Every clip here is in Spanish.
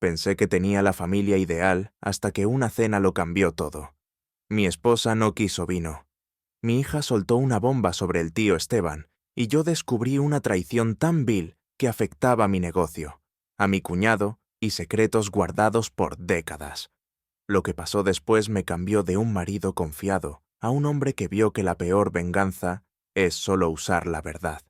Pensé que tenía la familia ideal hasta que una cena lo cambió todo. Mi esposa no quiso vino. Mi hija soltó una bomba sobre el tío Esteban y yo descubrí una traición tan vil que afectaba a mi negocio, a mi cuñado y secretos guardados por décadas. Lo que pasó después me cambió de un marido confiado a un hombre que vio que la peor venganza es solo usar la verdad.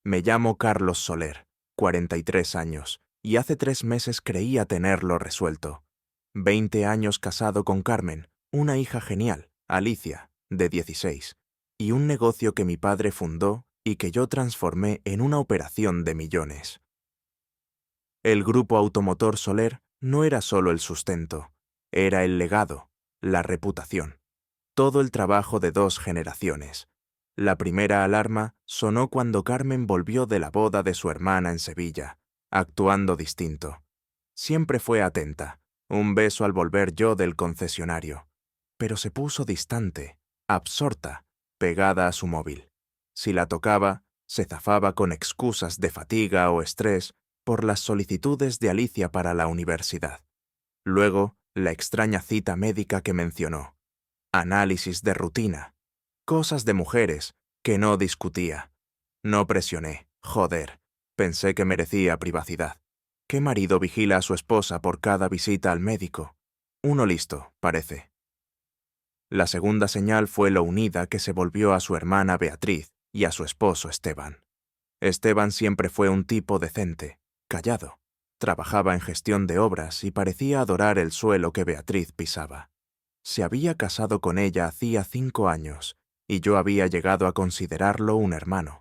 Me llamo Carlos Soler, 43 años, y hace 3 meses creía tenerlo resuelto. 20 años casado con Carmen, una hija genial, Alicia, de 16, y un negocio que mi padre fundó y que yo transformé en una operación de millones. El grupo automotor Soler no era solo el sustento, era el legado, la reputación, todo el trabajo de 2 generaciones. La primera alarma sonó cuando Carmen volvió de la boda de su hermana en Sevilla, actuando distinto. Siempre fue atenta, un beso al volver yo del concesionario, pero se puso distante, absorta, pegada a su móvil. Si la tocaba, se zafaba con excusas de fatiga o estrés por las solicitudes de Alicia para la universidad. Luego, la extraña cita médica que mencionó. Análisis de rutina. Cosas de mujeres que no discutía. No presioné, joder. Pensé que merecía privacidad. ¿Qué marido vigila a su esposa por cada visita al médico? Uno listo, parece. La segunda señal fue lo unida que se volvió a su hermana Beatriz y a su esposo Esteban. Esteban siempre fue un tipo decente, callado. Trabajaba en gestión de obras y parecía adorar el suelo que Beatriz pisaba. Se había casado con ella hacía 5 años y yo había llegado a considerarlo un hermano.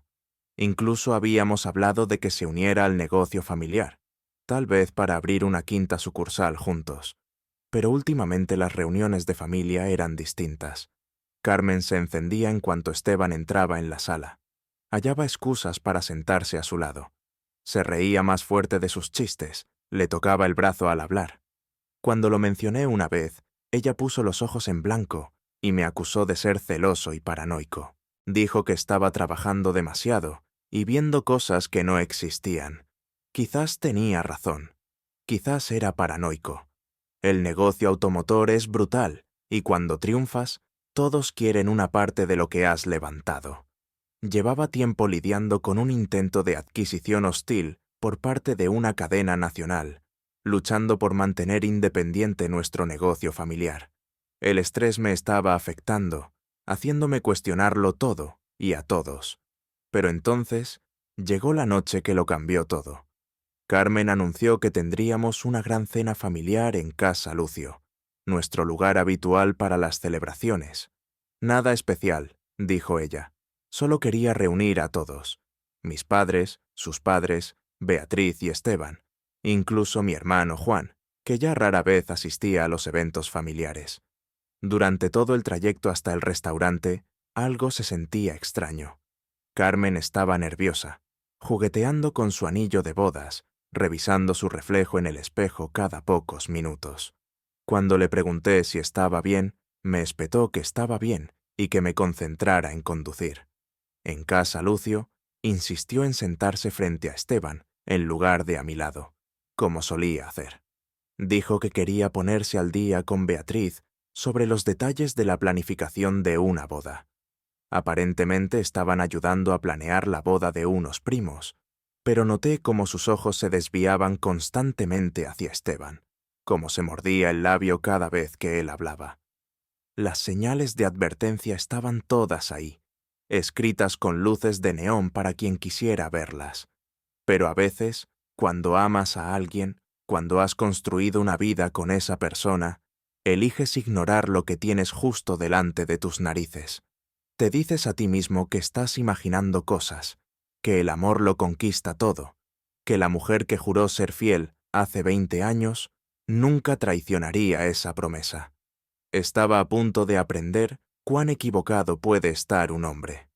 Incluso habíamos hablado de que se uniera al negocio familiar, tal vez para abrir una 5ª sucursal juntos. Pero últimamente las reuniones de familia eran distintas. Carmen se encendía en cuanto Esteban entraba en la sala. Hallaba excusas para sentarse a su lado. Se reía más fuerte de sus chistes, le tocaba el brazo al hablar. Cuando lo mencioné una vez, ella puso los ojos en blanco y me acusó de ser celoso y paranoico. Dijo que estaba trabajando demasiado y viendo cosas que no existían. Quizás tenía razón. Quizás era paranoico. El negocio automotor es brutal y cuando triunfas, todos quieren una parte de lo que has levantado. Llevaba tiempo lidiando con un intento de adquisición hostil por parte de una cadena nacional, luchando por mantener independiente nuestro negocio familiar. El estrés me estaba afectando, haciéndome cuestionarlo todo y a todos. Pero entonces llegó la noche que lo cambió todo. Carmen anunció que tendríamos una gran cena familiar en Casa Lucio, nuestro lugar habitual para las celebraciones. Nada especial, dijo ella. Solo quería reunir a todos. Mis padres, sus padres, Beatriz y Esteban, incluso mi hermano Juan, que ya rara vez asistía a los eventos familiares. Durante todo el trayecto hasta el restaurante, algo se sentía extraño. Carmen estaba nerviosa, jugueteando con su anillo de bodas, revisando su reflejo en el espejo cada pocos minutos. Cuando le pregunté si estaba bien, me espetó que estaba bien y que me concentrara en conducir. En casa Lucio, insistió en sentarse frente a Esteban, en lugar de a mi lado, como solía hacer. Dijo que quería ponerse al día con Beatriz sobre los detalles de la planificación de una boda. Aparentemente estaban ayudando a planear la boda de unos primos, pero noté cómo sus ojos se desviaban constantemente hacia Esteban, cómo se mordía el labio cada vez que él hablaba. Las señales de advertencia estaban todas ahí, escritas con luces de neón para quien quisiera verlas. Pero a veces, cuando amas a alguien, cuando has construido una vida con esa persona, eliges ignorar lo que tienes justo delante de tus narices. Te dices a ti mismo que estás imaginando cosas, que el amor lo conquista todo, que la mujer que juró ser fiel hace 20 años nunca traicionaría esa promesa. Estaba a punto de aprender cuán equivocado puede estar un hombre.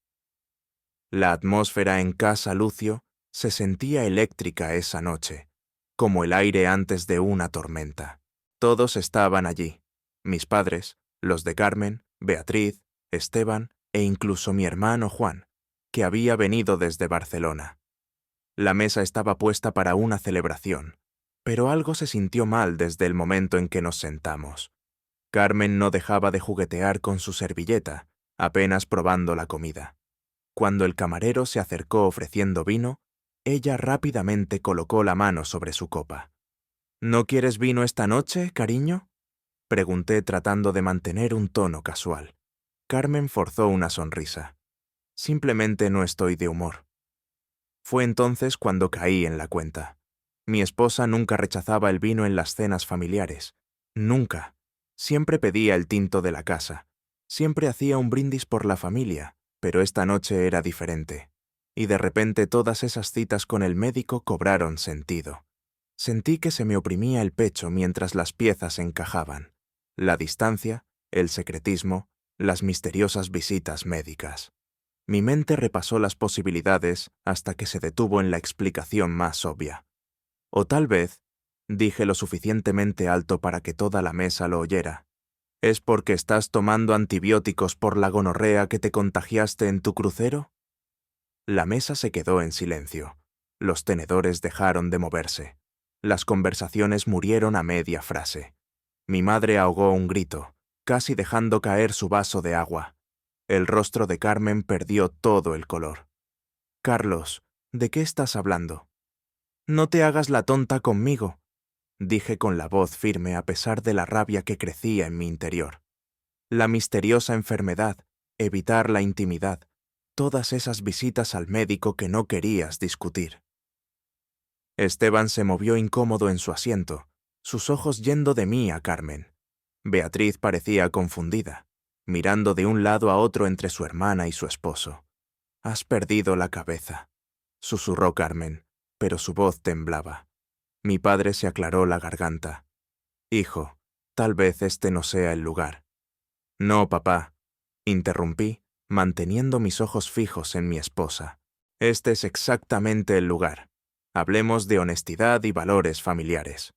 La atmósfera en casa Lucio se sentía eléctrica esa noche, como el aire antes de una tormenta. Todos estaban allí, mis padres, los de Carmen, Beatriz, Esteban e incluso mi hermano Juan, que había venido desde Barcelona. La mesa estaba puesta para una celebración. pero algo se sintió mal desde el momento en que nos sentamos. Carmen no dejaba de juguetear con su servilleta, apenas probando la comida. Cuando el camarero se acercó ofreciendo vino, ella rápidamente colocó la mano sobre su copa. ¿No quieres vino esta noche, cariño?, pregunté tratando de mantener un tono casual. Carmen forzó una sonrisa. Simplemente no estoy de humor. Fue entonces cuando caí en la cuenta. Mi esposa nunca rechazaba el vino en las cenas familiares. Nunca. Siempre pedía el tinto de la casa. Siempre hacía un brindis por la familia, pero esta noche era diferente. Y de repente todas esas citas con el médico cobraron sentido. Sentí que se me oprimía el pecho mientras las piezas encajaban. La distancia, el secretismo, las misteriosas visitas médicas. Mi mente repasó las posibilidades hasta que se detuvo en la explicación más obvia. O tal vez, dije lo suficientemente alto para que toda la mesa lo oyera, ¿es porque estás tomando antibióticos por la gonorrea que te contagiaste en tu crucero? La mesa se quedó en silencio. Los tenedores dejaron de moverse. Las conversaciones murieron a media frase. Mi madre ahogó un grito, casi dejando caer su vaso de agua. El rostro de Carmen perdió todo el color. «Carlos, ¿de qué estás hablando?» «No te hagas la tonta conmigo», dije con la voz firme a pesar de la rabia que crecía en mi interior. La misteriosa enfermedad, evitar la intimidad, todas esas visitas al médico que no querías discutir. Esteban se movió incómodo en su asiento, sus ojos yendo de mí a Carmen. Beatriz parecía confundida, mirando de un lado a otro entre su hermana y su esposo. «Has perdido la cabeza», susurró Carmen, pero su voz temblaba. Mi padre se aclaró la garganta. «Hijo, tal vez este no sea el lugar». «No, papá», interrumpí, manteniendo mis ojos fijos en mi esposa. «Este es exactamente el lugar. Hablemos de honestidad y valores familiares».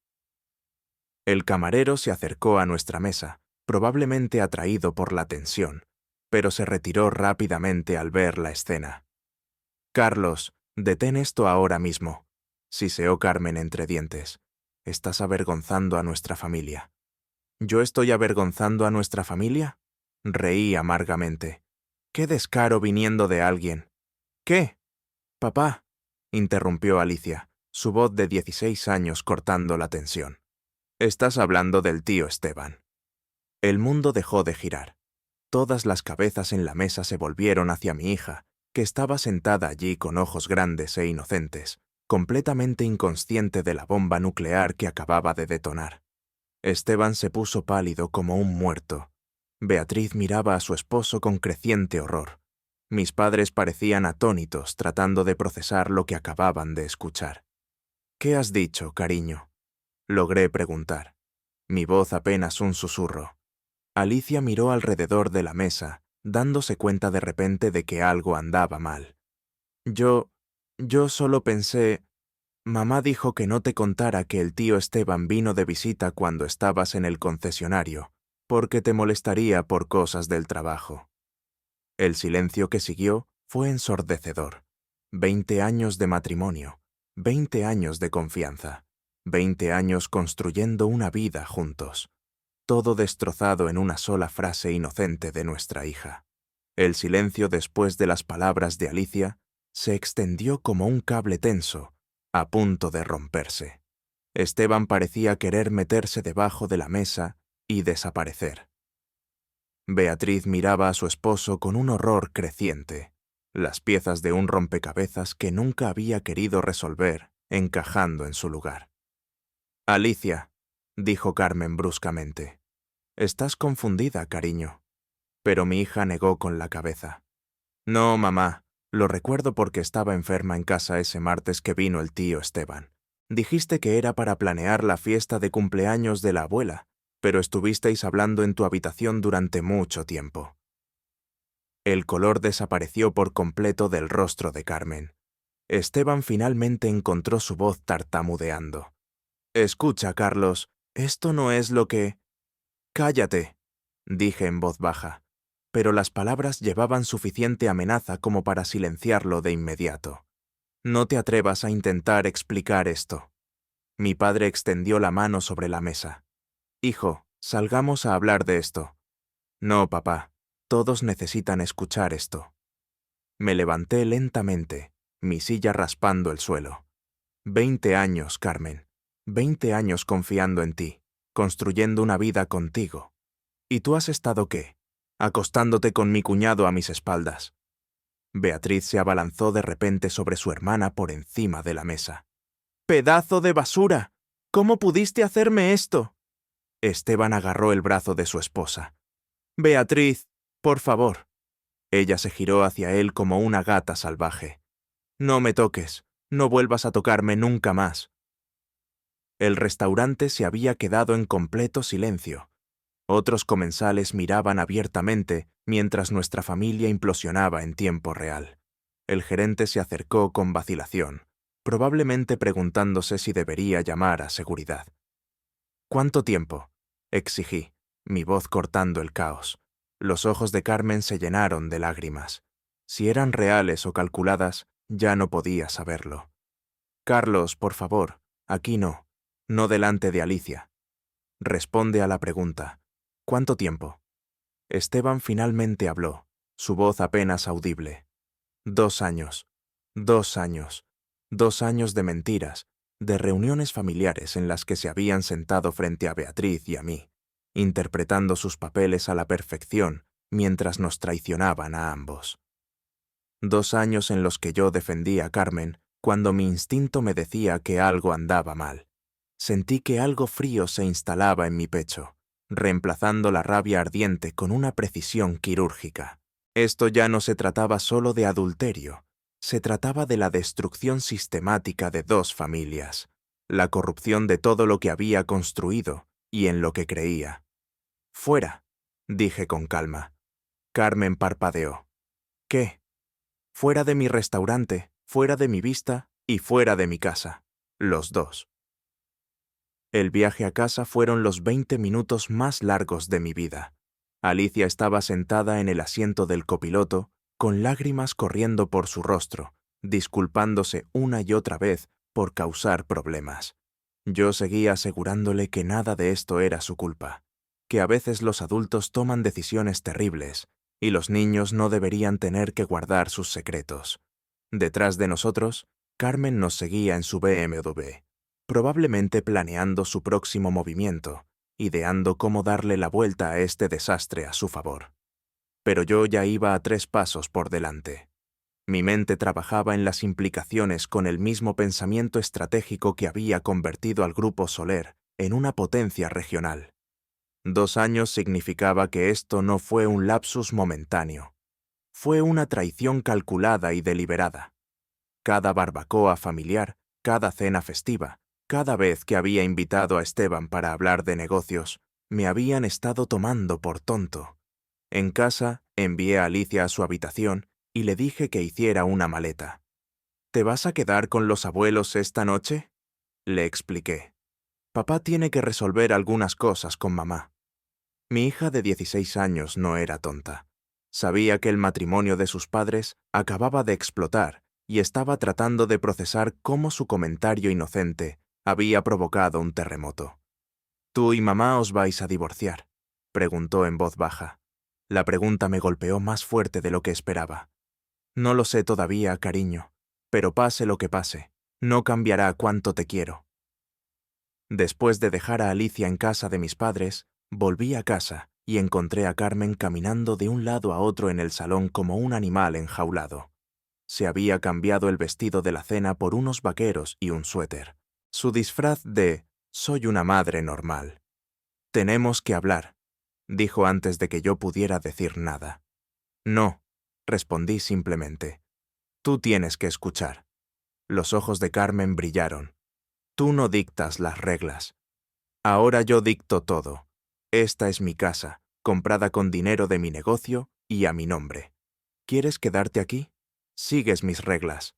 El camarero se acercó a nuestra mesa, probablemente atraído por la tensión, pero se retiró rápidamente al ver la escena. «Carlos, detén esto ahora mismo», siseó Carmen entre dientes. «Estás avergonzando a nuestra familia». «¿Yo estoy avergonzando a nuestra familia?», reí amargamente. «Qué descaro viniendo de alguien». «¿Qué?» «Papá», interrumpió Alicia, su voz de 16 años cortando la tensión. «Estás hablando del tío Esteban». El mundo dejó de girar. Todas las cabezas en la mesa se volvieron hacia mi hija, que estaba sentada allí con ojos grandes e inocentes, completamente inconsciente de la bomba nuclear que acababa de detonar. Esteban se puso pálido como un muerto. Beatriz miraba a su esposo con creciente horror. Mis padres parecían atónitos tratando de procesar lo que acababan de escuchar. «¿Qué has dicho, cariño?», logré preguntar. Mi voz apenas un susurro. Alicia miró alrededor de la mesa, dándose cuenta de repente de que algo andaba mal. Yo solo pensé... Mamá dijo que no te contara que el tío Esteban vino de visita cuando estabas en el concesionario, porque te molestaría por cosas del trabajo. El silencio que siguió fue ensordecedor. 20 años de matrimonio, 20 años de confianza, 20 años construyendo una vida juntos. Todo destrozado en una sola frase inocente de nuestra hija. El silencio después de las palabras de Alicia se extendió como un cable tenso, a punto de romperse. Esteban parecía querer meterse debajo de la mesa y desaparecer. Beatriz miraba a su esposo con un horror creciente, las piezas de un rompecabezas que nunca había querido resolver encajando en su lugar. «Alicia», dijo Carmen bruscamente, «estás confundida, cariño». Pero mi hija negó con la cabeza. «No, mamá, lo recuerdo porque estaba enferma en casa ese martes que vino el tío Esteban. Dijiste que era para planear la fiesta de cumpleaños de la abuela, pero estuvisteis hablando en tu habitación durante mucho tiempo». El color desapareció por completo del rostro de Carmen. Esteban finalmente encontró su voz tartamudeando. «Escucha, Carlos, esto no es lo que...» «Cállate», dije en voz baja, pero las palabras llevaban suficiente amenaza como para silenciarlo de inmediato. «No te atrevas a intentar explicar esto». Mi padre extendió la mano sobre la mesa. Hijo, salgamos a hablar de esto. No, papá, todos necesitan escuchar esto. Me levanté lentamente, mi silla raspando el suelo. 20 años, Carmen. 20 años confiando en ti, construyendo una vida contigo. ¿Y tú has estado qué? Acostándote con mi cuñado a mis espaldas. Beatriz se abalanzó de repente sobre su hermana por encima de la mesa. ¡Pedazo de basura! ¿Cómo pudiste hacerme esto? Esteban agarró el brazo de su esposa. Beatriz, por favor. Ella se giró hacia él como una gata salvaje. No me toques, no vuelvas a tocarme nunca más. El restaurante se había quedado en completo silencio. Otros comensales miraban abiertamente mientras nuestra familia implosionaba en tiempo real. El gerente se acercó con vacilación, probablemente preguntándose si debería llamar a seguridad. ¿Cuánto tiempo?, exigí, mi voz cortando el caos. Los ojos de Carmen se llenaron de lágrimas. Si eran reales o calculadas, ya no podía saberlo. Carlos, por favor, aquí no, no delante de Alicia. Responde a la pregunta. ¿Cuánto tiempo? Esteban finalmente habló, su voz apenas audible. 2 años. 2 años. 2 años de mentiras, de reuniones familiares en las que se habían sentado frente a Beatriz y a mí, interpretando sus papeles a la perfección mientras nos traicionaban a ambos. 2 años en los que yo defendía a Carmen cuando mi instinto me decía que algo andaba mal. Sentí que algo frío se instalaba en mi pecho, reemplazando la rabia ardiente con una precisión quirúrgica. Esto ya no se trataba solo de adulterio, se trataba de la destrucción sistemática de 2 familias, la corrupción de todo lo que había construido y en lo que creía. «Fuera», dije con calma. Carmen parpadeó. «¿Qué?» «Fuera de mi restaurante, fuera de mi vista y fuera de mi casa. Los 2». El viaje a casa fueron los 20 minutos más largos de mi vida. Alicia estaba sentada en el asiento del copiloto, con lágrimas corriendo por su rostro, disculpándose una y otra vez por causar problemas. Yo seguía asegurándole que nada de esto era su culpa, que a veces los adultos toman decisiones terribles y los niños no deberían tener que guardar sus secretos. Detrás de nosotros, Carmen nos seguía en su BMW, probablemente planeando su próximo movimiento, ideando cómo darle la vuelta a este desastre a su favor. Pero yo ya iba a 3 pasos por delante. Mi mente trabajaba en las implicaciones con el mismo pensamiento estratégico que había convertido al Grupo Soler en una potencia regional. 2 años significaba que esto no fue un lapsus momentáneo. Fue una traición calculada y deliberada. Cada barbacoa familiar, cada cena festiva, cada vez que había invitado a Esteban para hablar de negocios, me habían estado tomando por tonto. En casa, envié a Alicia a su habitación y le dije que hiciera una maleta. ¿Te vas a quedar con los abuelos esta noche?, le expliqué. Papá tiene que resolver algunas cosas con mamá. Mi hija de 16 años no era tonta. Sabía que el matrimonio de sus padres acababa de explotar y estaba tratando de procesar cómo su comentario inocente había provocado un terremoto. «¿Tú y mamá os vais a divorciar?», preguntó en voz baja. La pregunta me golpeó más fuerte de lo que esperaba. «No lo sé todavía, cariño, pero pase lo que pase, no cambiará cuánto te quiero». Después de dejar a Alicia en casa de mis padres, volví a casa y encontré a Carmen caminando de un lado a otro en el salón como un animal enjaulado. Se había cambiado el vestido de la cena por unos vaqueros y un suéter. Su disfraz de «soy una madre normal». «Tenemos que hablar», dijo antes de que yo pudiera decir nada. «No», respondí simplemente. «Tú tienes que escuchar». Los ojos de Carmen brillaron. «Tú no dictas las reglas. Ahora yo dicto todo. Esta es mi casa, comprada con dinero de mi negocio y a mi nombre. ¿Quieres quedarte aquí? Sigues mis reglas».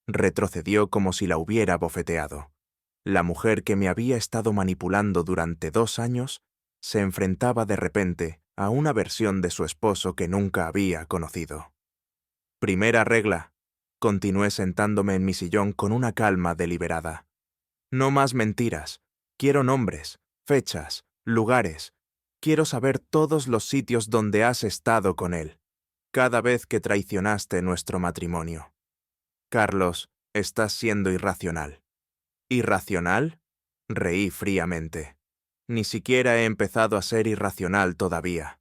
Retrocedió como si la hubiera bofeteado. La mujer que me había estado manipulando durante 2 años se enfrentaba de repente a una versión de su esposo que nunca había conocido. «Primera regla», continué sentándome en mi sillón con una calma deliberada. No más mentiras. Quiero nombres, fechas, lugares. Quiero saber todos los sitios donde has estado con él, cada vez que traicionaste nuestro matrimonio. Carlos, estás siendo irracional. ¿Irracional? Reí fríamente. Ni siquiera he empezado a ser irracional todavía.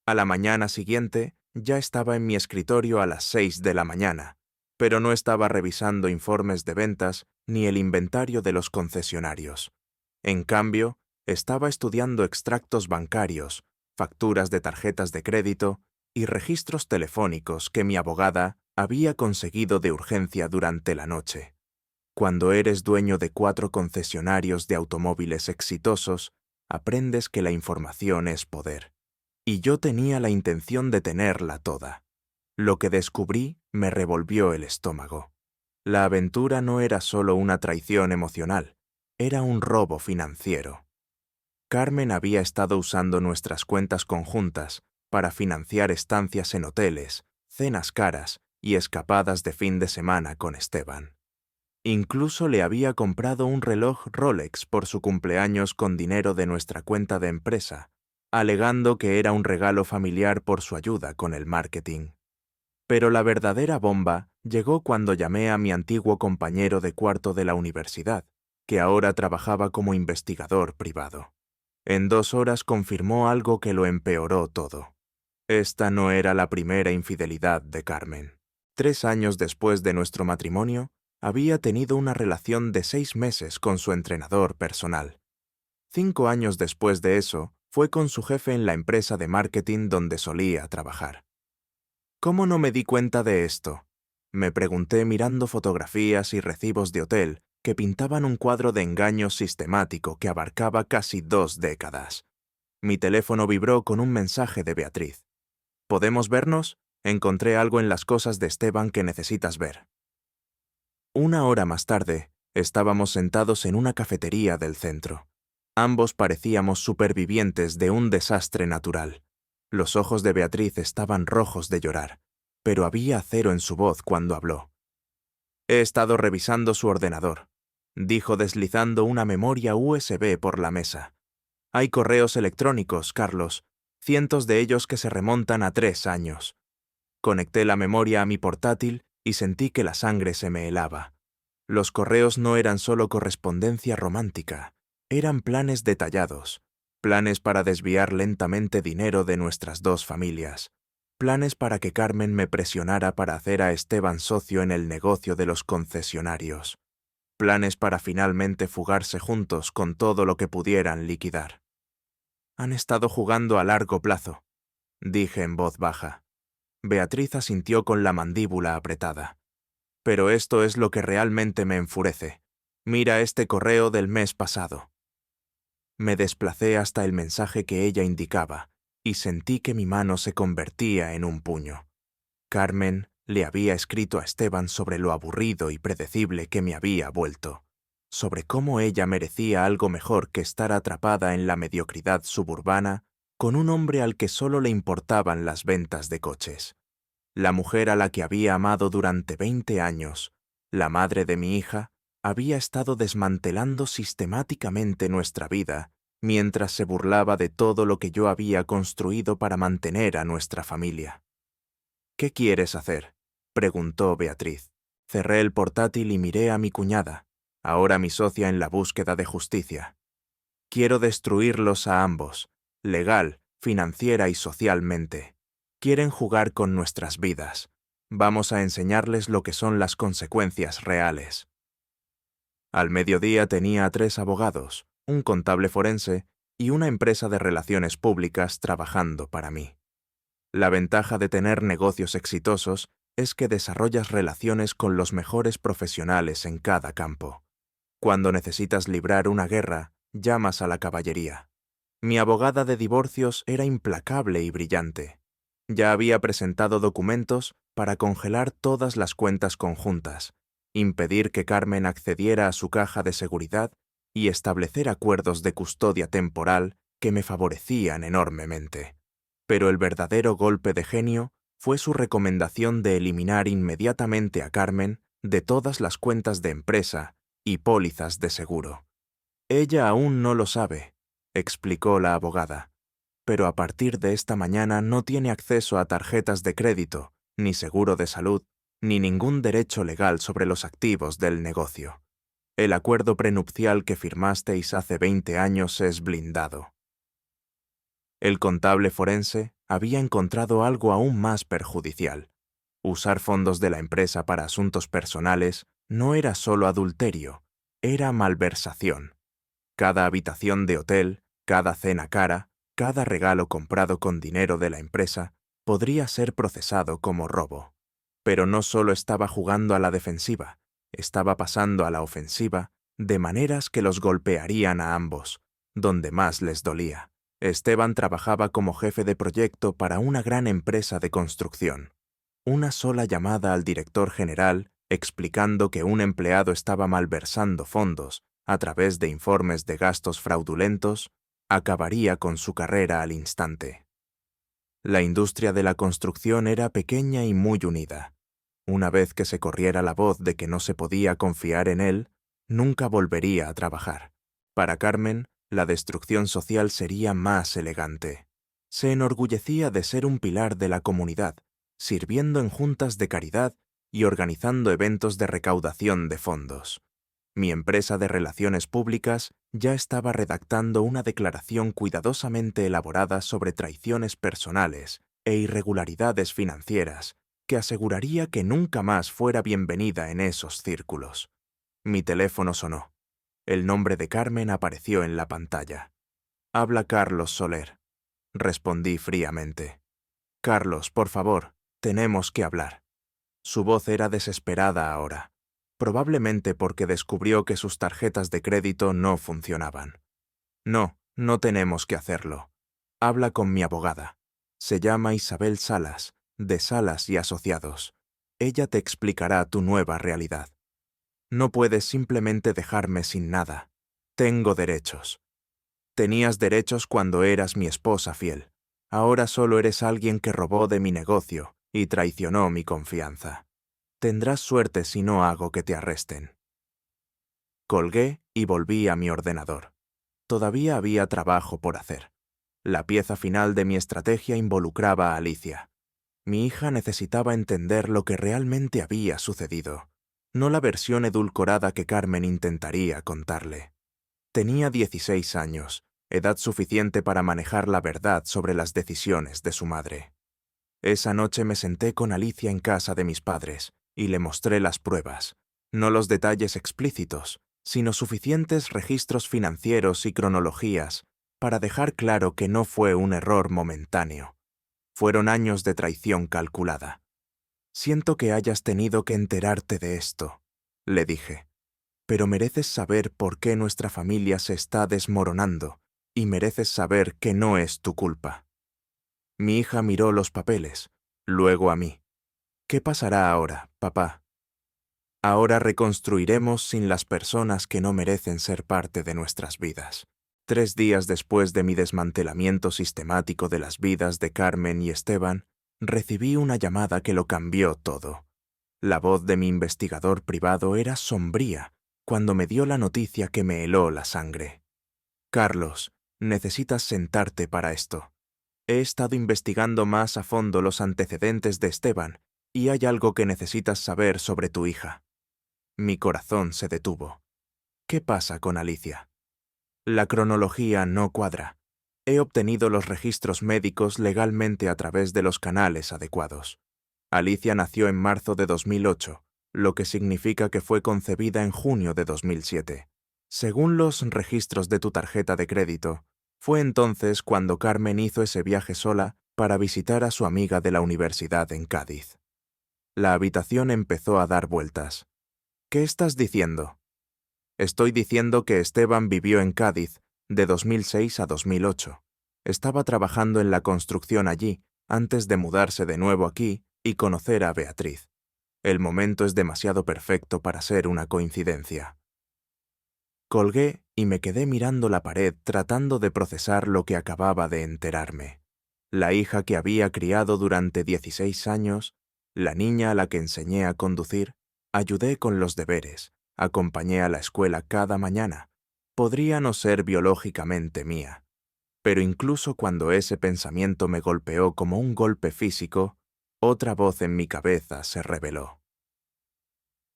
A la mañana siguiente, ya estaba en mi escritorio a las 6 de la mañana, pero no estaba revisando informes de ventas ni el inventario de los concesionarios. En cambio, estaba estudiando extractos bancarios, facturas de tarjetas de crédito y registros telefónicos que mi abogada había conseguido de urgencia durante la noche. Cuando eres dueño de 4 concesionarios de automóviles exitosos, aprendes que la información es poder. Y yo tenía la intención de tenerla toda. Lo que descubrí me revolvió el estómago. La aventura no era solo una traición emocional, era un robo financiero. Carmen había estado usando nuestras cuentas conjuntas para financiar estancias en hoteles, cenas caras y escapadas de fin de semana con Esteban. Incluso le había comprado un reloj Rolex por su cumpleaños con dinero de nuestra cuenta de empresa, alegando que era un regalo familiar por su ayuda con el marketing. Pero la verdadera bomba llegó cuando llamé a mi antiguo compañero de cuarto de la universidad, que ahora trabajaba como investigador privado. En 2 horas confirmó algo que lo empeoró todo. Esta no era la primera infidelidad de Carmen. 3 años después de nuestro matrimonio, había tenido una relación de 6 meses con su entrenador personal. 5 años después de eso, fue con su jefe en la empresa de marketing donde solía trabajar. ¿Cómo no me di cuenta de esto? Me pregunté mirando fotografías y recibos de hotel que pintaban un cuadro de engaño sistemático que abarcaba casi 2 décadas. Mi teléfono vibró con un mensaje de Beatriz. ¿Podemos vernos? Encontré algo en las cosas de Esteban que necesitas ver. 1 hora más tarde, estábamos sentados en una cafetería del centro. Ambos parecíamos supervivientes de un desastre natural. Los ojos de Beatriz estaban rojos de llorar, pero había acero en su voz cuando habló. He estado revisando su ordenador, dijo deslizando una memoria USB por la mesa. Hay correos electrónicos, Carlos, cientos de ellos que se remontan a 3 años. Conecté la memoria a mi portátil y sentí que la sangre se me helaba. Los correos no eran solo correspondencia romántica, eran planes detallados, planes para desviar lentamente dinero de nuestras 2 familias, planes para que Carmen me presionara para hacer a Esteban socio en el negocio de los concesionarios, planes para finalmente fugarse juntos con todo lo que pudieran liquidar. Han estado jugando a largo plazo, dije en voz baja. Beatriz asintió con la mandíbula apretada. Pero esto es lo que realmente me enfurece. Mira este correo del mes pasado. Me desplacé hasta el mensaje que ella indicaba y sentí que mi mano se convertía en un puño. Carmen le había escrito a Esteban sobre lo aburrido y predecible que me había vuelto, sobre cómo ella merecía algo mejor que estar atrapada en la mediocridad suburbana con un hombre al que solo le importaban las ventas de coches. La mujer a la que había amado durante 20 años, la madre de mi hija, había estado desmantelando sistemáticamente nuestra vida mientras se burlaba de todo lo que yo había construido para mantener a nuestra familia. ¿Qué quieres hacer?, preguntó Beatriz. Cerré el portátil y miré a mi cuñada, ahora mi socia en la búsqueda de justicia. Quiero destruirlos a ambos, legal, financiera y socialmente. Quieren jugar con nuestras vidas. Vamos a enseñarles lo que son las consecuencias reales. Al mediodía tenía a 3 abogados, un contable forense y una empresa de relaciones públicas trabajando para mí. La ventaja de tener negocios exitosos es que desarrollas relaciones con los mejores profesionales en cada campo. Cuando necesitas librar una guerra, llamas a la caballería. Mi abogada de divorcios era implacable y brillante. Ya había presentado documentos para congelar todas las cuentas conjuntas, impedir que Carmen accediera a su caja de seguridad y establecer acuerdos de custodia temporal que me favorecían enormemente. Pero el verdadero golpe de genio fue su recomendación de eliminar inmediatamente a Carmen de todas las cuentas de empresa y pólizas de seguro. Ella aún no lo sabe, explicó la abogada, pero a partir de esta mañana no tiene acceso a tarjetas de crédito, ni seguro de salud, ni ningún derecho legal sobre los activos del negocio. El acuerdo prenupcial que firmasteis hace 20 años es blindado. El contable forense había encontrado algo aún más perjudicial. Usar fondos de la empresa para asuntos personales no era solo adulterio, era malversación. Cada habitación de hotel, cada cena cara, cada regalo comprado con dinero de la empresa podría ser procesado como robo. Pero no solo estaba jugando a la defensiva, estaba pasando a la ofensiva de maneras que los golpearían a ambos, donde más les dolía. Esteban trabajaba como jefe de proyecto para una gran empresa de construcción. Una sola llamada al director general explicando que un empleado estaba malversando fondos a través de informes de gastos fraudulentos acabaría con su carrera al instante. La industria de la construcción era pequeña y muy unida. Una vez que se corriera la voz de que no se podía confiar en él, nunca volvería a trabajar. Para Carmen, la destrucción social sería más elegante. Se enorgullecía de ser un pilar de la comunidad, sirviendo en juntas de caridad y organizando eventos de recaudación de fondos. Mi empresa de relaciones públicas ya estaba redactando una declaración cuidadosamente elaborada sobre traiciones personales e irregularidades financieras que aseguraría que nunca más fuera bienvenida en esos círculos. Mi teléfono sonó. El nombre de Carmen apareció en la pantalla. «Habla Carlos Soler», respondí fríamente. «Carlos, por favor, tenemos que hablar». Su voz era desesperada ahora, probablemente porque descubrió que sus tarjetas de crédito no funcionaban. «No, no tenemos que hacerlo. Habla con mi abogada. Se llama Isabel Salas, de Salas y Asociados. Ella te explicará tu nueva realidad. No puedes simplemente dejarme sin nada. Tengo derechos. Tenías derechos cuando eras mi esposa fiel. Ahora solo eres alguien que robó de mi negocio y traicionó mi confianza. Tendrás suerte si no hago que te arresten». Colgué y volví a mi ordenador. Todavía había trabajo por hacer. La pieza final de mi estrategia involucraba a Alicia. Mi hija necesitaba entender lo que realmente había sucedido, no la versión edulcorada que Carmen intentaría contarle. Tenía 16 años, edad suficiente para manejar la verdad sobre las decisiones de su madre. Esa noche me senté con Alicia en casa de mis padres y le mostré las pruebas, no los detalles explícitos, sino suficientes registros financieros y cronologías para dejar claro que no fue un error momentáneo. Fueron años de traición calculada. «Siento que hayas tenido que enterarte de esto», le dije, «pero mereces saber por qué nuestra familia se está desmoronando y mereces saber que no es tu culpa». Mi hija miró los papeles, luego a mí. «¿Qué pasará ahora, papá?» «Ahora reconstruiremos sin las personas que no merecen ser parte de nuestras vidas». 3 días después de mi desmantelamiento sistemático de las vidas de Carmen y Esteban, recibí una llamada que lo cambió todo. La voz de mi investigador privado era sombría cuando me dio la noticia que me heló la sangre. «Carlos, necesitas sentarte para esto. He estado investigando más a fondo los antecedentes de Esteban y hay algo que necesitas saber sobre tu hija». Mi corazón se detuvo. «¿Qué pasa con Alicia?» «La cronología no cuadra. He obtenido los registros médicos legalmente a través de los canales adecuados. Alicia nació en marzo de 2008, lo que significa que fue concebida en junio de 2007. Según los registros de tu tarjeta de crédito, fue entonces cuando Carmen hizo ese viaje sola para visitar a su amiga de la universidad en Cádiz». La habitación empezó a dar vueltas. «¿Qué estás diciendo?» «Estoy diciendo que Esteban vivió en Cádiz de 2006 a 2008. Estaba trabajando en la construcción allí antes de mudarse de nuevo aquí y conocer a Beatriz. El momento es demasiado perfecto para ser una coincidencia». Colgué y me quedé mirando la pared tratando de procesar lo que acababa de enterarme. La hija que había criado durante 16 años, la niña a la que enseñé a conducir, ayudé con los deberes, acompañé a la escuela cada mañana. Podría no ser biológicamente mía, pero incluso cuando ese pensamiento me golpeó como un golpe físico, otra voz en mi cabeza se reveló.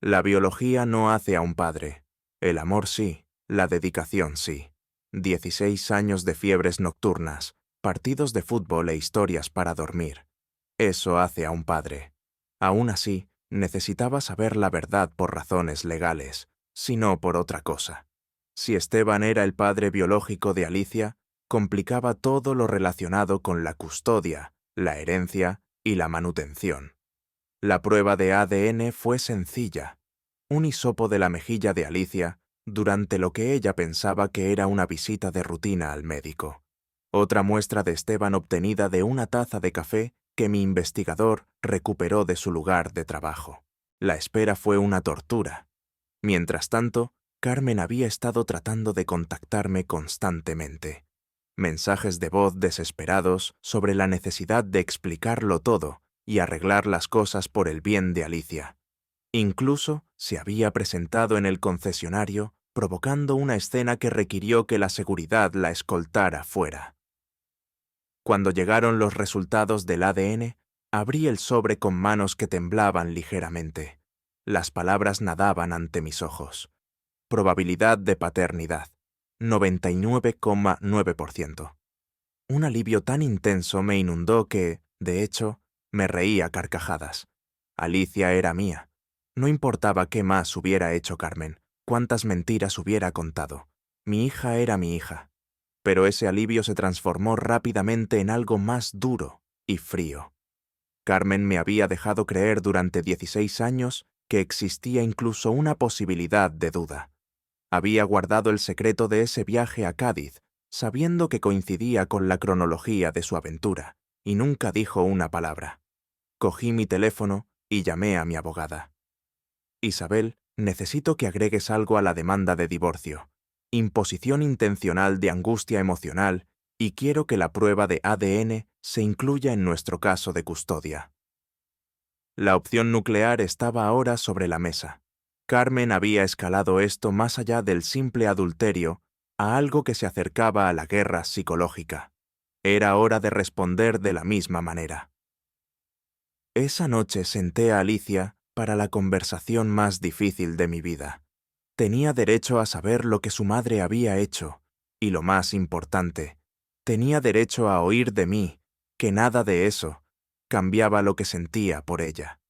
La biología no hace a un padre. El amor sí, la dedicación sí. 16 años de fiebres nocturnas, partidos de fútbol e historias para dormir. Eso hace a un padre. Aún así, necesitaba saber la verdad por razones legales, si no por otra cosa. Si Esteban era el padre biológico de Alicia, complicaba todo lo relacionado con la custodia, la herencia y la manutención. La prueba de ADN fue sencilla. Un hisopo de la mejilla de Alicia durante lo que ella pensaba que era una visita de rutina al médico. Otra muestra de Esteban obtenida de una taza de café que mi investigador recuperó de su lugar de trabajo. La espera fue una tortura. Mientras tanto, Carmen había estado tratando de contactarme constantemente. Mensajes de voz desesperados sobre la necesidad de explicarlo todo y arreglar las cosas por el bien de Alicia. Incluso se había presentado en el concesionario, provocando una escena que requirió que la seguridad la escoltara fuera. Cuando llegaron los resultados del ADN, abrí el sobre con manos que temblaban ligeramente. Las palabras nadaban ante mis ojos. Probabilidad de paternidad, 99,9%. Un alivio tan intenso me inundó que, de hecho, me reí a carcajadas. Alicia era mía. No importaba qué más hubiera hecho Carmen, cuántas mentiras hubiera contado. Mi hija era mi hija. Pero ese alivio se transformó rápidamente en algo más duro y frío. Carmen me había dejado creer durante 16 años que existía incluso una posibilidad de duda. Había guardado el secreto de ese viaje a Cádiz, sabiendo que coincidía con la cronología de su aventura, y nunca dijo una palabra. Cogí mi teléfono y llamé a mi abogada. Isabel, necesito que agregues algo a la demanda de divorcio. Imposición intencional de angustia emocional y quiero que la prueba de ADN se incluya en nuestro caso de custodia. La opción nuclear estaba ahora sobre la mesa. Carmen había escalado esto más allá del simple adulterio a algo que se acercaba a la guerra psicológica. Era hora de responder de la misma manera. Esa noche senté a Alicia para la conversación más difícil de mi vida. Tenía derecho a saber lo que su madre había hecho, y lo más importante, tenía derecho a oír de mí que nada de eso cambiaba lo que sentía por ella.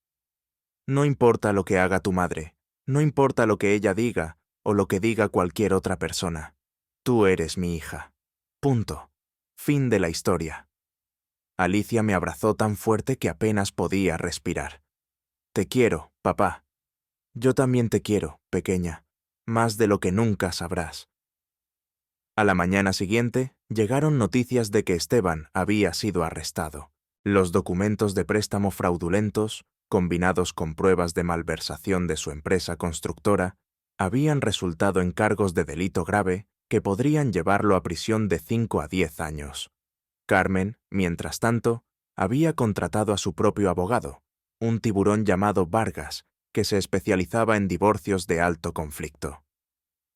No importa lo que haga tu madre, no importa lo que ella diga o lo que diga cualquier otra persona. Tú eres mi hija. Punto. Fin de la historia. Alicia me abrazó tan fuerte que apenas podía respirar. Te quiero, papá. Yo también te quiero, pequeña, más de lo que nunca sabrás. A la mañana siguiente, llegaron noticias de que Esteban había sido arrestado. Los documentos de préstamo fraudulentos, combinados con pruebas de malversación de su empresa constructora, habían resultado en cargos de delito grave que podrían llevarlo a prisión de 5 a 10 años. Carmen, mientras tanto, había contratado a su propio abogado, un tiburón llamado Vargas, que se especializaba en divorcios de alto conflicto.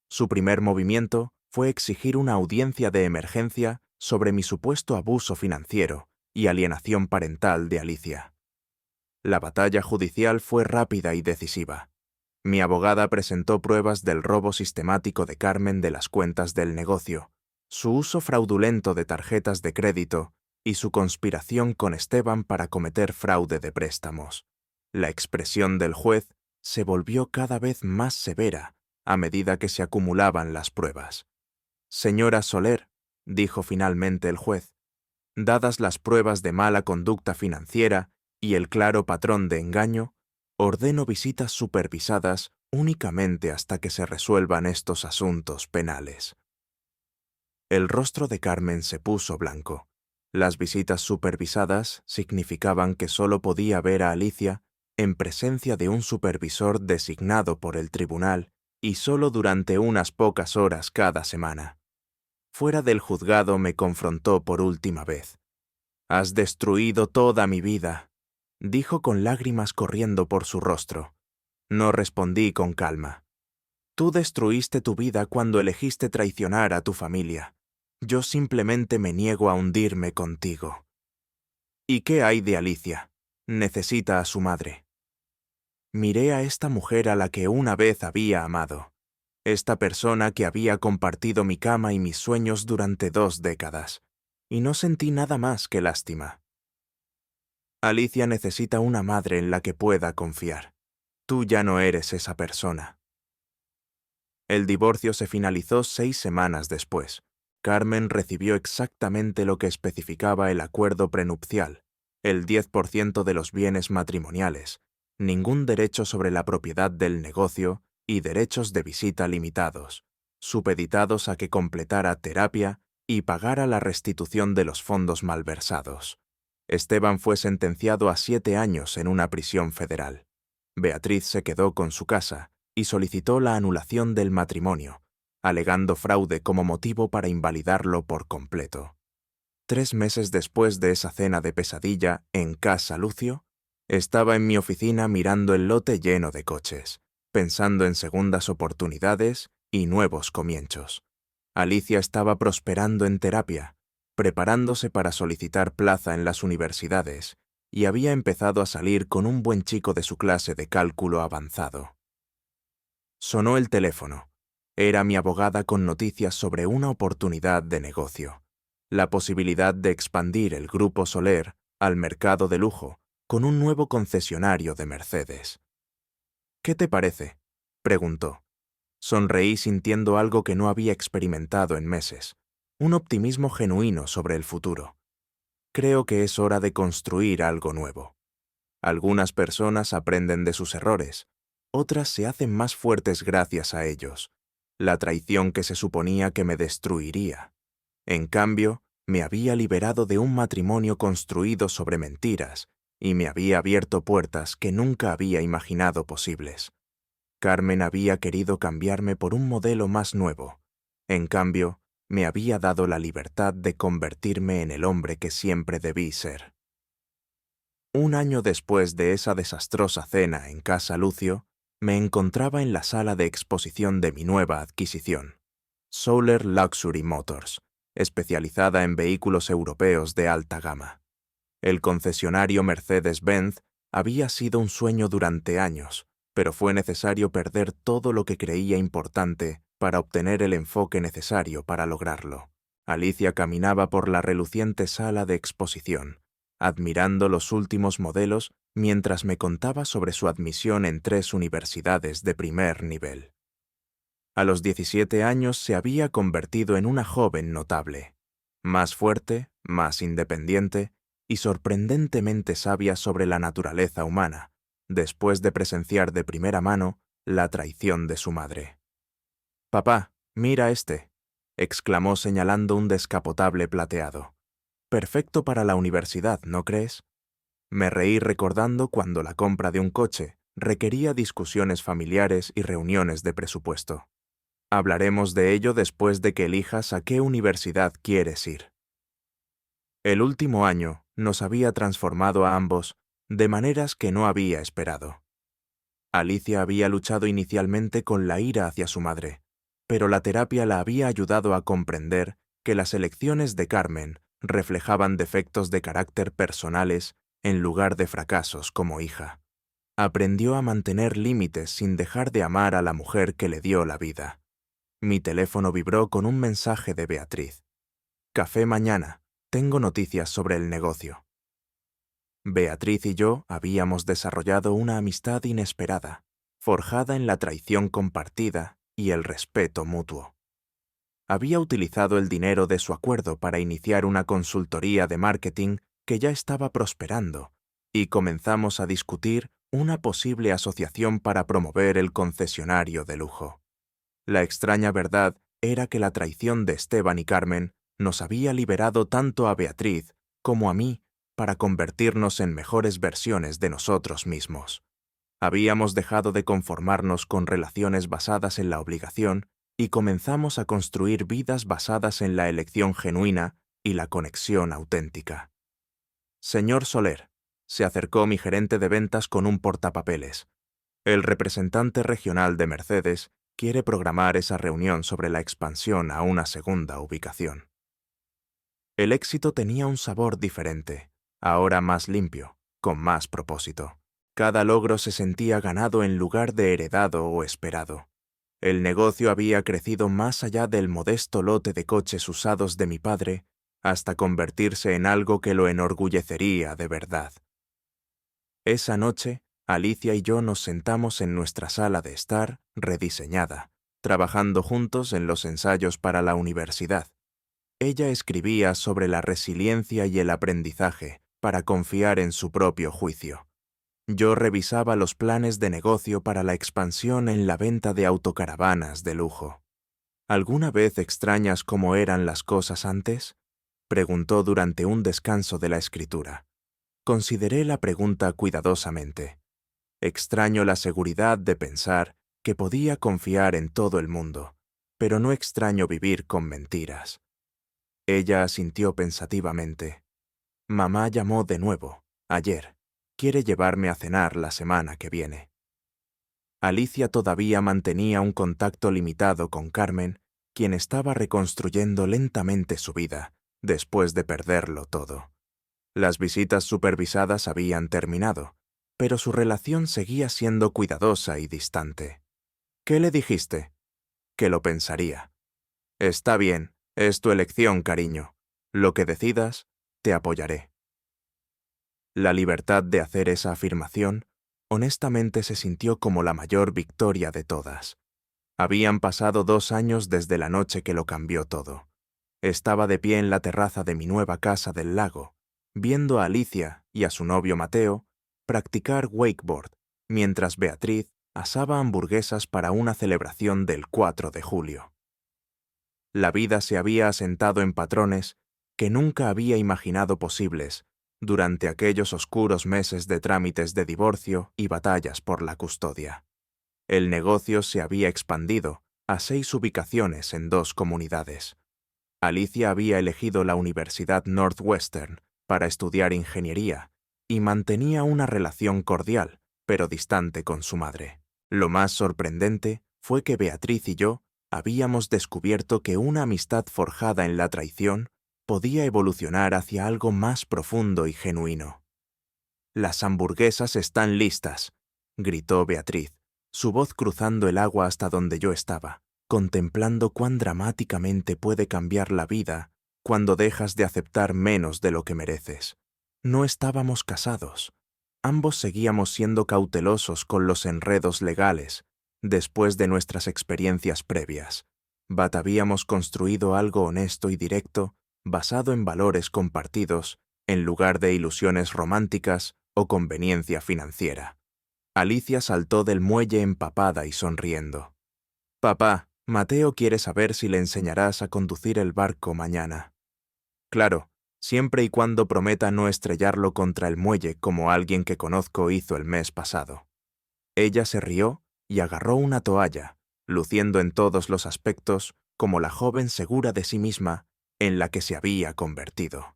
Su primer movimiento fue exigir una audiencia de emergencia sobre mi supuesto abuso financiero y alienación parental de Alicia. La batalla judicial fue rápida y decisiva. Mi abogada presentó pruebas del robo sistemático de Carmen de las cuentas del negocio, su uso fraudulento de tarjetas de crédito y su conspiración con Esteban para cometer fraude de préstamos. La expresión del juez se volvió cada vez más severa a medida que se acumulaban las pruebas. Señora Soler, dijo finalmente el juez, dadas las pruebas de mala conducta financiera y el claro patrón de engaño, ordeno visitas supervisadas únicamente hasta que se resuelvan estos asuntos penales. El rostro de Carmen se puso blanco. Las visitas supervisadas significaban que solo podía ver a Alicia en presencia de un supervisor designado por el tribunal y solo durante unas pocas horas cada semana. Fuera del juzgado me confrontó por última vez. «Has destruido toda mi vida», dijo con lágrimas corriendo por su rostro. No respondí con calma. Tú destruiste tu vida cuando elegiste traicionar a tu familia. Yo simplemente me niego a hundirme contigo. ¿Y qué hay de Alicia? Necesita a su madre. Miré a esta mujer a la que una vez había amado. Esta persona que había compartido mi cama y mis sueños durante 2 décadas. Y no sentí nada más que lástima. Alicia necesita una madre en la que pueda confiar. Tú ya no eres esa persona. El divorcio se finalizó 6 semanas después. Carmen recibió exactamente lo que especificaba el acuerdo prenupcial, el 10% de los bienes matrimoniales, ningún derecho sobre la propiedad del negocio y derechos de visita limitados, supeditados a que completara terapia y pagara la restitución de los fondos malversados. Esteban fue sentenciado a 7 años en una prisión federal. Beatriz se quedó con su casa y solicitó la anulación del matrimonio, alegando fraude como motivo para invalidarlo por completo. 3 meses después de esa cena de pesadilla en Casa Lucio, estaba en mi oficina mirando el lote lleno de coches, pensando en segundas oportunidades y nuevos comienzos. Alicia estaba prosperando en terapia, preparándose para solicitar plaza en las universidades, y había empezado a salir con un buen chico de su clase de cálculo avanzado. Sonó el teléfono. Era mi abogada con noticias sobre una oportunidad de negocio, la posibilidad de expandir el Grupo Soler al mercado de lujo con un nuevo concesionario de Mercedes. ¿Qué te parece?, preguntó. Sonreí sintiendo algo que no había experimentado en meses, un optimismo genuino sobre el futuro. Creo que es hora de construir algo nuevo. Algunas personas aprenden de sus errores, otras se hacen más fuertes gracias a ellos. La traición que se suponía que me destruiría. En cambio, me había liberado de un matrimonio construido sobre mentiras y me había abierto puertas que nunca había imaginado posibles. Carmen había querido cambiarme por un modelo más nuevo. En cambio, me había dado la libertad de convertirme en el hombre que siempre debí ser. Un año después de esa desastrosa cena en Casa Lucio, me encontraba en la sala de exposición de mi nueva adquisición, Soler Luxury Motors, especializada en vehículos europeos de alta gama. El concesionario Mercedes-Benz había sido un sueño durante años, pero fue necesario perder todo lo que creía importante para obtener el enfoque necesario para lograrlo. Alicia caminaba por la reluciente sala de exposición, admirando los últimos modelos mientras me contaba sobre su admisión en 3 universidades de primer nivel. A los 17 años se había convertido en una joven notable, más fuerte, más independiente y sorprendentemente sabia sobre la naturaleza humana, después de presenciar de primera mano la traición de su madre. «Papá, mira este», exclamó señalando un descapotable plateado. «Perfecto para la universidad, ¿no crees?». Me reí recordando cuando la compra de un coche requería discusiones familiares y reuniones de presupuesto. Hablaremos de ello después de que elijas a qué universidad quieres ir. El último año nos había transformado a ambos de maneras que no había esperado. Alicia había luchado inicialmente con la ira hacia su madre, pero la terapia la había ayudado a comprender que las elecciones de Carmen reflejaban defectos de carácter personales en lugar de fracasos como hija. Aprendió a mantener límites sin dejar de amar a la mujer que le dio la vida. Mi teléfono vibró con un mensaje de Beatriz. «Café mañana, tengo noticias sobre el negocio». Beatriz y yo habíamos desarrollado una amistad inesperada, forjada en la traición compartida y el respeto mutuo. Había utilizado el dinero de su acuerdo para iniciar una consultoría de marketing que ya estaba prosperando, y comenzamos a discutir una posible asociación para promover el concesionario de lujo. La extraña verdad era que la traición de Esteban y Carmen nos había liberado tanto a Beatriz como a mí para convertirnos en mejores versiones de nosotros mismos. Habíamos dejado de conformarnos con relaciones basadas en la obligación y comenzamos a construir vidas basadas en la elección genuina y la conexión auténtica. «Señor Soler», se acercó mi gerente de ventas con un portapapeles. «El representante regional de Mercedes Quiere programar esa reunión sobre la expansión a una segunda ubicación. El éxito tenía un sabor diferente, ahora más limpio, con más propósito. Cada logro se sentía ganado en lugar de heredado o esperado. El negocio había crecido más allá del modesto lote de coches usados de mi padre, hasta convertirse en algo que lo enorgullecería de verdad. Esa noche, Alicia y yo nos sentamos en nuestra sala de estar, rediseñada, trabajando juntos en los ensayos para la universidad. Ella escribía sobre la resiliencia y el aprendizaje para confiar en su propio juicio. Yo revisaba los planes de negocio para la expansión en la venta de autocaravanas de lujo. ¿Alguna vez extrañas cómo eran las cosas antes?, preguntó durante un descanso de la escritura. Consideré la pregunta cuidadosamente. Extraño la seguridad de pensar que podía confiar en todo el mundo, pero no extraño vivir con mentiras. Ella asintió pensativamente. Mamá llamó de nuevo, ayer. Quiere llevarme a cenar la semana que viene. Alicia todavía mantenía un contacto limitado con Carmen, quien estaba reconstruyendo lentamente su vida, después de perderlo todo. Las visitas supervisadas habían terminado, pero su relación seguía siendo cuidadosa y distante. ¿Qué le dijiste? Que lo pensaría. Está bien, es tu elección, cariño. Lo que decidas, te apoyaré. La libertad de hacer esa afirmación, honestamente se sintió como la mayor victoria de todas. Habían pasado 2 años desde la noche que lo cambió todo. Estaba de pie en la terraza de mi nueva casa del lago, viendo a Alicia y a su novio Mateo practicar wakeboard, mientras Beatriz asaba hamburguesas para una celebración del 4 de julio. La vida se había asentado en patrones que nunca había imaginado posibles durante aquellos oscuros meses de trámites de divorcio y batallas por la custodia. El negocio se había expandido a 6 ubicaciones en 2 comunidades. Alicia había elegido la Universidad Northwestern para estudiar ingeniería y mantenía una relación cordial, pero distante con su madre. Lo más sorprendente fue que Beatriz y yo habíamos descubierto que una amistad forjada en la traición podía evolucionar hacia algo más profundo y genuino. «Las hamburguesas están listas», gritó Beatriz, su voz cruzando el agua hasta donde yo estaba, contemplando cuán dramáticamente puede cambiar la vida cuando dejas de aceptar menos de lo que mereces. No estábamos casados. Ambos seguíamos siendo cautelosos con los enredos legales, después de nuestras experiencias previas. Habíamos construido algo honesto y directo, basado en valores compartidos, en lugar de ilusiones románticas o conveniencia financiera. Alicia saltó del muelle empapada y sonriendo. «Papá, Mateo quiere saber si le enseñarás a conducir el barco mañana». «Claro, siempre y cuando prometa no estrellarlo contra el muelle como alguien que conozco hizo el mes pasado». Ella se rió y agarró una toalla, luciendo en todos los aspectos como la joven segura de sí misma en la que se había convertido.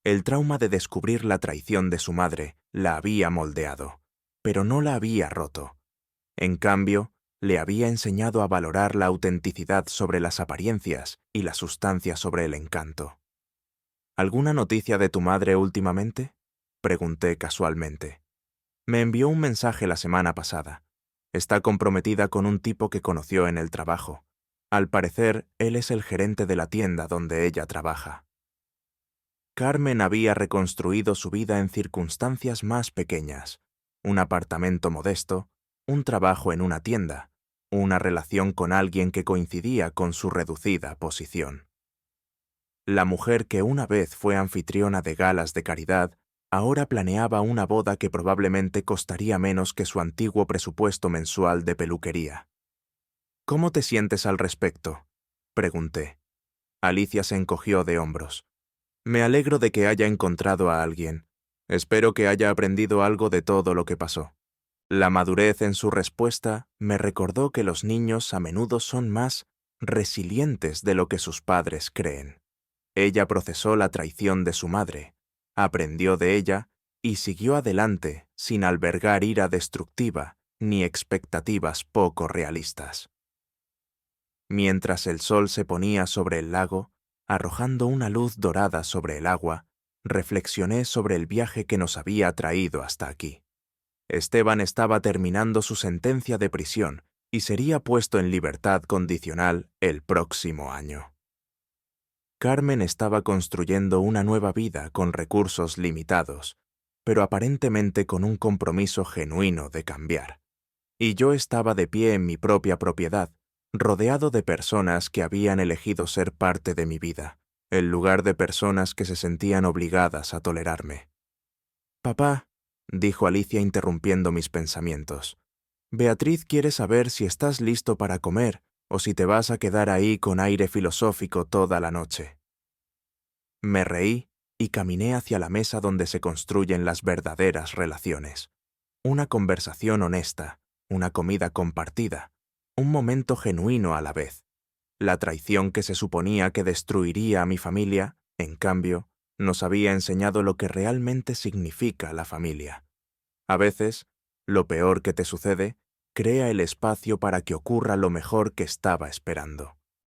El trauma de descubrir la traición de su madre la había moldeado, pero no la había roto. En cambio, le había enseñado a valorar la autenticidad sobre las apariencias y la sustancia sobre el encanto. ¿Alguna noticia de tu madre últimamente?, pregunté casualmente. Me envió un mensaje la semana pasada. Está comprometida con un tipo que conoció en el trabajo. Al parecer, él es el gerente de la tienda donde ella trabaja. Carmen había reconstruido su vida en circunstancias más pequeñas: un apartamento modesto, un trabajo en una tienda, una relación con alguien que coincidía con su reducida posición. La mujer que una vez fue anfitriona de galas de caridad ahora planeaba una boda que probablemente costaría menos que su antiguo presupuesto mensual de peluquería. «¿Cómo te sientes al respecto?», pregunté. Alicia se encogió de hombros. «Me alegro de que haya encontrado a alguien. Espero que haya aprendido algo de todo lo que pasó». La madurez en su respuesta me recordó que los niños a menudo son más resilientes de lo que sus padres creen. Ella procesó la traición de su madre, aprendió de ella y siguió adelante sin albergar ira destructiva ni expectativas poco realistas. Mientras el sol se ponía sobre el lago, arrojando una luz dorada sobre el agua, reflexioné sobre el viaje que nos había traído hasta aquí. Esteban estaba terminando su sentencia de prisión y sería puesto en libertad condicional el próximo año. Carmen estaba construyendo una nueva vida con recursos limitados, pero aparentemente con un compromiso genuino de cambiar. Y yo estaba de pie en mi propia propiedad, rodeado de personas que habían elegido ser parte de mi vida, en lugar de personas que se sentían obligadas a tolerarme. «Papá», dijo Alicia interrumpiendo mis pensamientos, «Beatriz quiere saber si estás listo para comer o si te vas a quedar ahí con aire filosófico toda la noche». Me reí y caminé hacia la mesa donde se construyen las verdaderas relaciones. Una conversación honesta, una comida compartida, un momento genuino a la vez. La traición que se suponía que destruiría a mi familia, en cambio, nos había enseñado lo que realmente significa la familia. A veces, lo peor que te sucede, crea el espacio para que ocurra lo mejor que estaba esperando.